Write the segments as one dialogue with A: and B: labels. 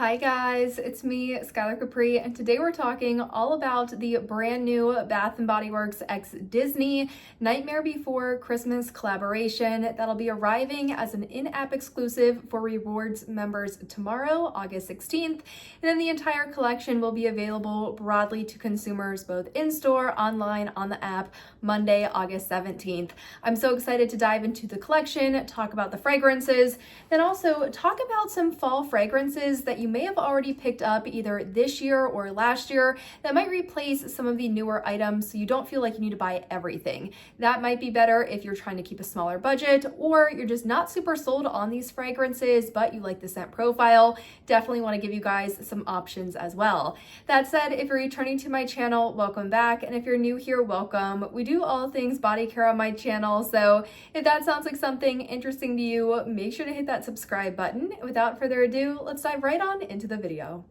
A: Hi guys, it's me, Skylar Capri, and today we're talking all about the brand new Bath & Body Works x Disney Nightmare Before Christmas collaboration that'll be arriving as an in-app exclusive for rewards members tomorrow, August 16th, and then the entire collection will be available broadly to consumers both in-store, online, on the app, Monday, August 17th. I'm so excited to dive into the collection, talk about the fragrances, then also talk about some fall fragrances that you may have already picked up either this year or last year that might replace some of the newer items so you don't feel like you need to buy everything. That might be better if you're trying to keep a smaller budget or you're just not super sold on these fragrances but you like the scent profile. Definitely want to give you guys some options as well. That said, if you're returning to my channel, welcome back, and if you're new here, welcome. We do all things body care on my channel, so if that sounds like something interesting to you, make sure to hit that subscribe button. Without further ado, let's dive right on into the video.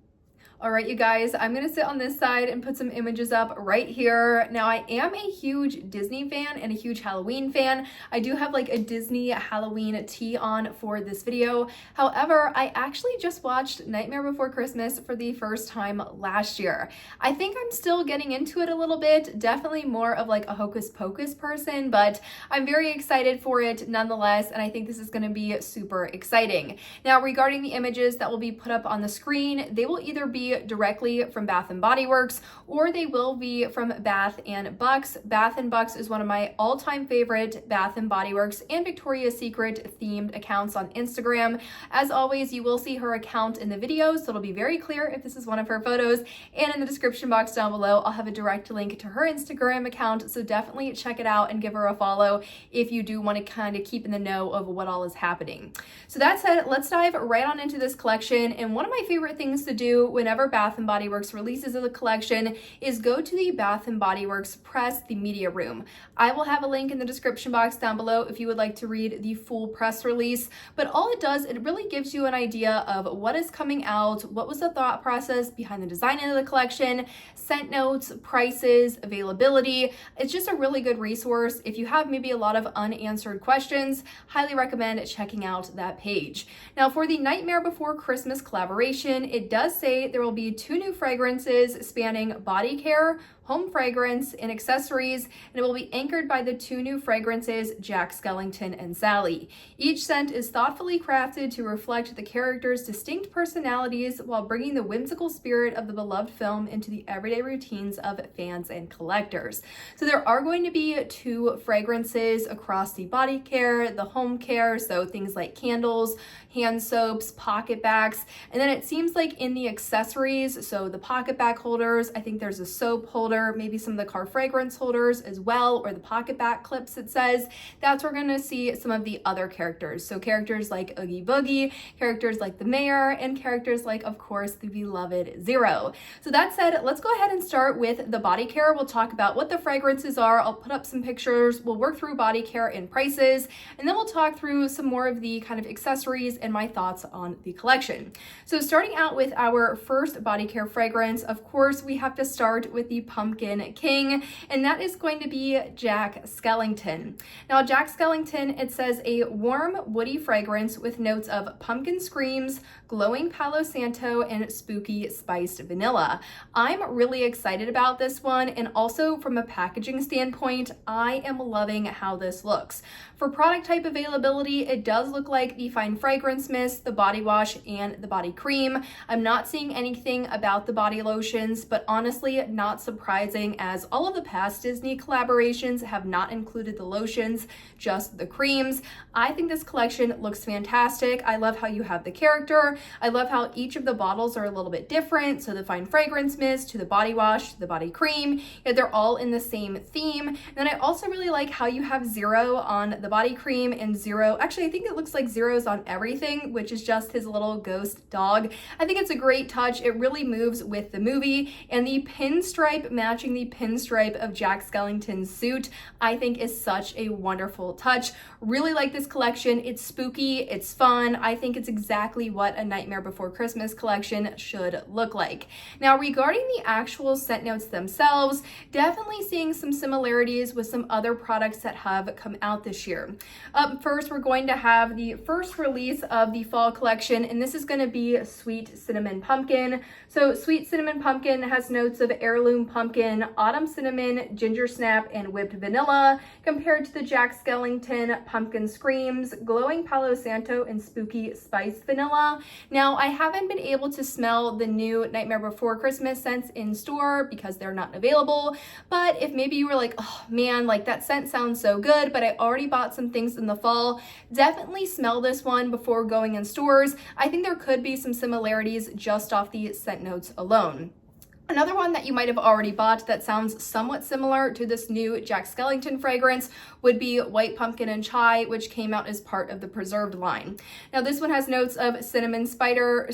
A: All right, you guys, I'm gonna sit on this side and put some images up right here. Now, I am a huge Disney fan and a huge Halloween fan. I do have like a Disney Halloween tee on for this video. However, I actually just watched Nightmare Before Christmas for the first time last year. I think I'm still getting into it a little bit, definitely more of like a hocus pocus person, but I'm very excited for it nonetheless, and I think this is gonna be super exciting. Now, regarding the images that will be put up on the screen, they will either be directly from Bath & Body Works or they will be from Bath & Bucks. Bath & Bucks is one of my all-time favorite Bath & Body Works and Victoria's Secret themed accounts on Instagram. As always, you will see her account in the video, so it'll be very clear if this is one of her photos, and in the description box down below I'll have a direct link to her Instagram account, so definitely check it out and give her a follow if you do want to kind of keep in the know of what all is happening. So that said, let's dive right on into this collection, and one of my favorite things to do whenever Bath & Body Works releases a collection is go to the Bath & Body Works press, the media room. I will have a link in the description box down below if you would like to read the full press release, but all it does, it really gives you an idea of what is coming out, what was the thought process behind the design of the collection, scent notes, prices, availability. It's just a really good resource. If you have maybe a lot of unanswered questions, highly recommend checking out that page. Now, for the Nightmare Before Christmas collaboration, it does say there will be 2 new fragrances spanning body care, home fragrance, and accessories, and it will be anchored by the 2 new fragrances, Jack Skellington and Sally. Each scent is thoughtfully crafted to reflect the characters' distinct personalities while bringing the whimsical spirit of the beloved film into the everyday routines of fans and collectors. So there are going to be 2 fragrances across the body care, the home care, so things like candles, hand soaps, pocket bags, and then it seems like in the accessories, so the pocket bag holders, I think there's a soap holder, maybe some of the car fragrance holders as well, or the pocket back clips it says. That's where we're going to see some of the other characters. So characters like Oogie Boogie, characters like the mayor, and characters like, of course, the beloved Zero. So that said, let's go ahead and start with the body care. We'll talk about what the fragrances are. I'll put up some pictures. We'll work through body care and prices, and then we'll talk through some more of the kind of accessories and my thoughts on the collection. So starting out with our first body care fragrance, of course, we have to start with the Pumpkin King, and that is going to be Jack Skellington. Now, Jack Skellington, it says a warm, woody fragrance with notes of pumpkin screams, glowing Palo Santo, and spooky spiced vanilla. I'm really excited about this one, and also from a packaging standpoint, I am loving how this looks. For product type availability, it does look like the Fine Fragrance Mist, the body wash, and the body cream. I'm not seeing anything about the body lotions, but honestly, not surprising as all of the past Disney collaborations have not included the lotions, just the creams. I think this collection looks fantastic. I love how you have the character. I love how each of the bottles are a little bit different. So the Fine Fragrance Mist to the body wash to the body cream, yet they're all in the same theme. And then I also really like how you have Zero on the body cream and Zero, actually I think it looks like Zero's on everything, which is just his little ghost dog. I think it's a great touch. It really moves with the movie, and the pinstripe matching the pinstripe of Jack Skellington's suit, I think is such a wonderful touch. Really like this collection. It's spooky, it's fun. I think it's exactly what a Nightmare Before Christmas collection should look like. Now, regarding the actual scent notes themselves, definitely seeing some similarities with some other products that have come out this year. Up first, we're going to have the first release of the fall collection, and this is going to be Sweet Cinnamon Pumpkin. So Sweet Cinnamon Pumpkin has notes of heirloom pumpkin, autumn cinnamon, ginger snap, and whipped vanilla, compared to the Jack Skellington Pumpkin Screams, glowing Palo Santo, and spooky spice vanilla. Now, I haven't been able to smell the new Nightmare Before Christmas scents in store because they're not available, but if maybe you were like, oh man, like that scent sounds so good, but I already bought some things in the fall, definitely smell this one before going in stores. I think there could be some similarities just off the scent notes alone. Another one that you might have already bought that sounds somewhat similar to this new Jack Skellington fragrance would be White Pumpkin and Chai, which came out as part of the Preserved line. Now, this one has notes of cinnamon cider,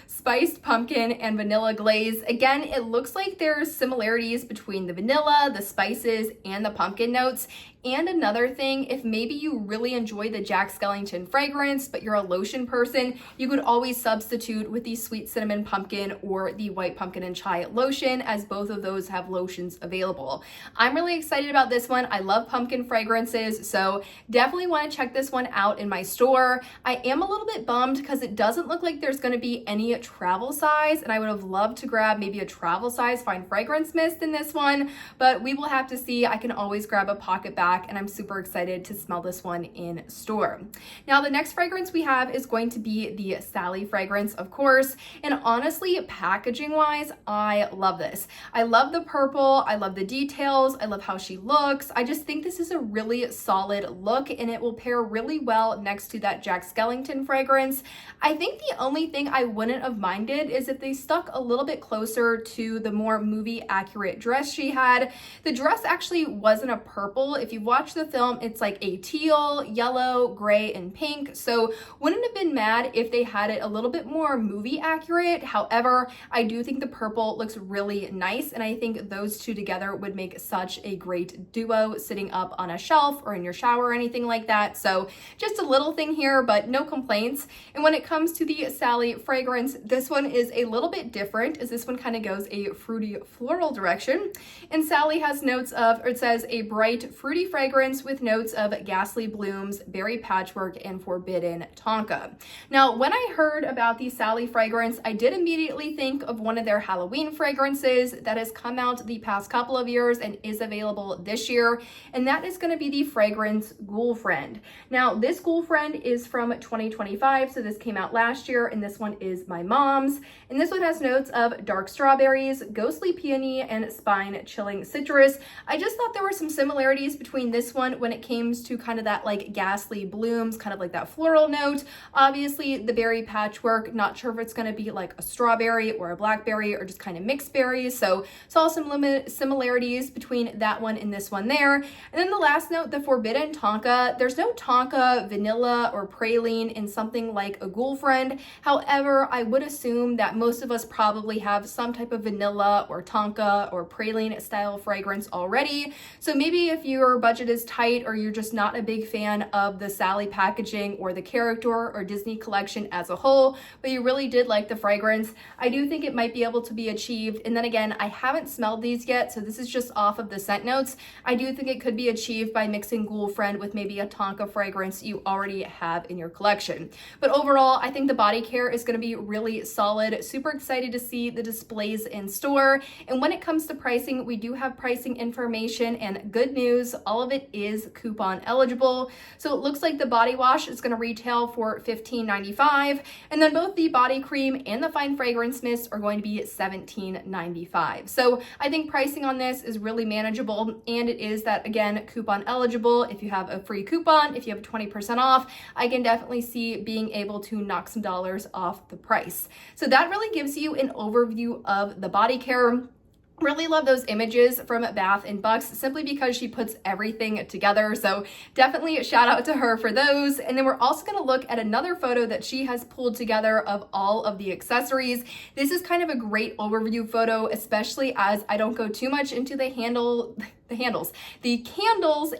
A: spiced pumpkin, and vanilla glaze. Again, it looks like there's similarities between the vanilla, the spices, and the pumpkin notes. And another thing, if maybe you really enjoy the Jack Skellington fragrance, but you're a lotion person, you could always substitute with the Sweet Cinnamon Pumpkin or the White Pumpkin and Chai lotion, as both of those have lotions available. I'm really excited about this one. I love pumpkin fragrances, so definitely want to check this one out in my store. I am a little bit bummed because it doesn't look like there's going to be any travel size, and I would have loved to grab maybe a travel size fine fragrance mist in this one, but we will have to see. I can always grab a pocket bag, and I'm super excited to smell this one in store. Now, the next fragrance we have is going to be the Sally fragrance, of course, and honestly, packaging wise, I love this. I love the purple, I love the details, I love how she looks. I just think this is a really solid look, and it will pair really well next to that Jack Skellington fragrance. I think the only thing I wouldn't have minded is if they stuck a little bit closer to the more movie accurate dress she had. The dress actually wasn't a purple. If you watch the film, it's like a teal, yellow, gray, and pink. So wouldn't have been mad if they had it a little bit more movie accurate. However, I do think the purple looks really nice, and I think those two together would make such a great duo sitting up on a shelf or in your shower or anything like that. So just a little thing here, but no complaints. And when it comes to the Sally fragrance, this one is a little bit different, as this one kind of goes a fruity floral direction. And Sally has notes of, or it says, a bright fruity fragrance with notes of ghastly blooms, berry patchwork, and forbidden tonka. Now, when I heard about the Sally fragrance, I did immediately think of one of their Halloween fragrances that has come out the past couple of years and is available this year, and that is going to be the fragrance Ghoul Friend. Now, this Ghoul Friend is from 2025, so this came out last year, and this one is my mom's. And this one has notes of dark strawberries, ghostly peony, and spine-chilling citrus. I just thought there were some similarities between this one when it came to kind of that like ghastly blooms, kind of like that floral note. Obviously, the berry patchwork, not sure if it's going to be like a strawberry or a blackberry or just kind of mixed berries. So saw some similarities between that one and this one there. And then the last note, the forbidden tonka. There's no tonka, vanilla, or praline in something like a Ghoul Friend. However, I would assume that most of us probably have some type of vanilla or tonka or praline style fragrance already. So maybe if your budget is tight or you're just not a big fan of the Sally packaging or the character or Disney collection as a whole, but you really did like the fragrance, I do think it might be able to be achieved. And then again, I haven't smelled these yet, so this is just off of the scent notes. I do think it could be achieved by mixing Ghoul Friend with maybe a tonka fragrance you already have in your collection. But overall, I think the body care is going to be really solid. Super excited to see the displays in store. And when it comes to pricing, we do have pricing information, and good news, all of it is coupon eligible. So it looks like the body wash is going to retail for $15.95, and then both the body cream and the fine fragrance mist are going to be $17.95. So I think pricing on this is really manageable, and it is that, again, coupon eligible. If you have a free coupon, if you have 20% off, I can definitely see being able to knock some dollars off the price. So that really gives you an overview of the body care. Really love those images from Bath and Bucks simply because she puts everything together. So definitely shout out to her for those. And then we're also going to look at another photo that she has pulled together of all of the accessories. This is kind of a great overview photo, especially as I don't go too much into the candles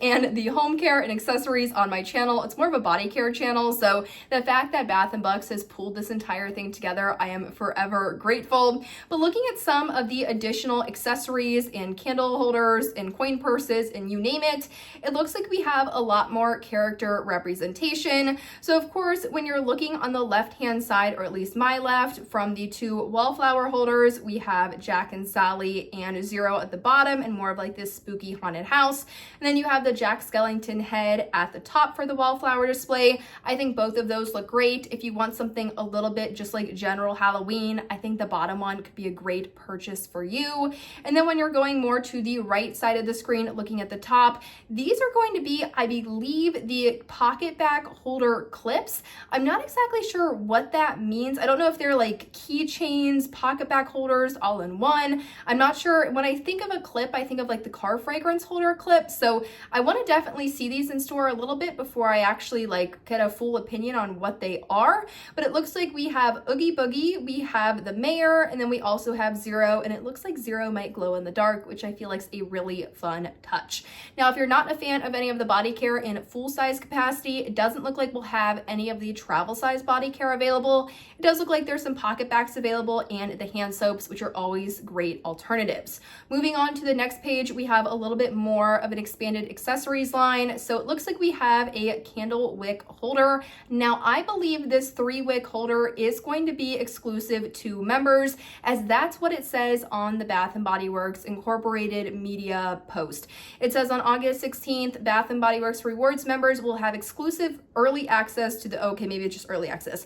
A: and the home care and accessories on my channel. It's more of a body care channel. So the fact that Bath and Bucks has pulled this entire thing together, I am forever grateful. But looking at some of the additional accessories and candle holders and coin purses and you name it, it looks like we have a lot more character representation. So of course, when you're looking on the left-hand side, or at least my left, from the two wallflower holders, we have Jack and Sally and Zero at the bottom and more of like this spooky haunted house. And then you have the Jack Skellington head at the top for the wallflower display. I think both of those look great. If you want something a little bit just like general Halloween, I think the bottom one could be a great purchase for you. And then when you're going more to the right side of the screen, looking at the top, these are going to be, I believe, the pocket back holder clips. I'm not exactly sure what that means. I don't know if they're like keychains, pocket back holders all in one. I'm not sure. When I think of a clip, I think of like the car fragrance holder clip. So I want to definitely see these in store a little bit before I actually like get a full opinion on what they are. But it looks like we have Oogie Boogie, we have the mayor, and then we also have Zero, and it looks like Zero might glow in the dark, which I feel like is a really fun touch. Now, if you're not a fan of any of the body care in full size capacity, it doesn't look like we'll have any of the travel size body care available. It does look like there's some pocket backs available and the hand soaps, which are always great alternatives. Moving on to the next page, we have a little bit more of an expanded accessories line. So it looks like we have a candle wick holder. Now, I believe this 3-wick holder is going to be exclusive to members, as that's what it says on the Bath & Body Works Incorporated media post. It says on August 16th, Bath & Body Works Rewards members will have exclusive early access to the, okay, maybe it's just early access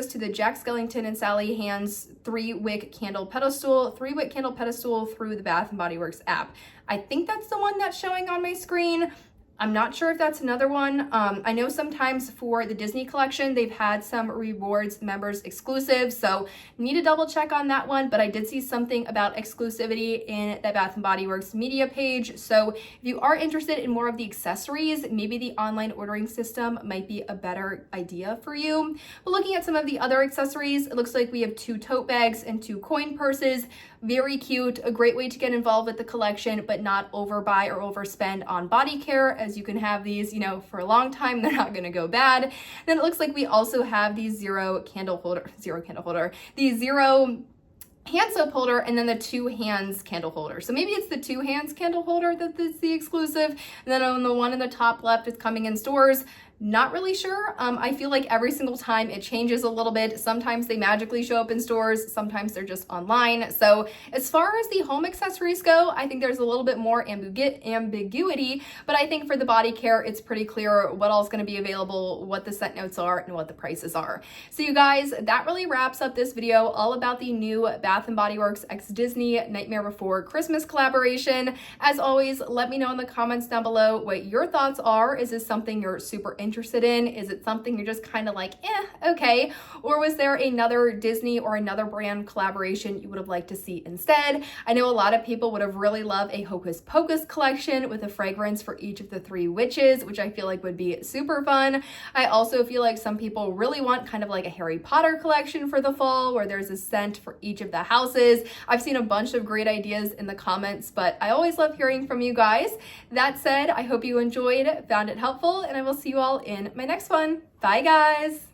A: to the Jack Skellington and Sally Hands 3-wick candle pedestal through the Bath & Body Works app. I think that's the one that's showing on my screen. I'm not sure if that's another one. I know sometimes for the Disney collection, they've had some rewards members exclusive, so need to double check on that one, but I did see something about exclusivity in that Bath & Body Works media page. So if you are interested in more of the accessories, maybe the online ordering system might be a better idea for you. But looking at some of the other accessories, it looks like we have 2 tote bags and 2 coin purses. Very cute, a great way to get involved with the collection, but not overbuy or overspend on body care, as you can have these, you know, for a long time. They're not gonna go bad. Then it looks like we also have the Zero hand soap holder, and then the 2 hands candle holder. So maybe it's the 2 hands candle holder that's the exclusive. And then on the one in the top left, it's coming in stores. Not really sure. I feel like every single time it changes a little bit. Sometimes they magically show up in stores, sometimes they're just online. So as far as the home accessories go, I think there's a little bit more ambiguity, but I think for the body care, it's pretty clear what all is going to be available, what the scent notes are, and what the prices are. So you guys, that really wraps up this video all about the new Bath & Body Works x Disney Nightmare Before Christmas collaboration. As always, let me know in the comments down below what your thoughts are. Is this something you're super interested in? Is it something you're just kind of like, okay? Or was there another Disney or another brand collaboration you would have liked to see instead? I know a lot of people would have really loved a Hocus Pocus collection with a fragrance for each of the 3 witches, which I feel like would be super fun. I also feel like some people really want kind of like a Harry Potter collection for the fall, where there's a scent for each of the houses. I've seen a bunch of great ideas in the comments, but I always love hearing from you guys. That said, I hope you enjoyed, found it helpful, and I will see you all in my next one. Bye, guys.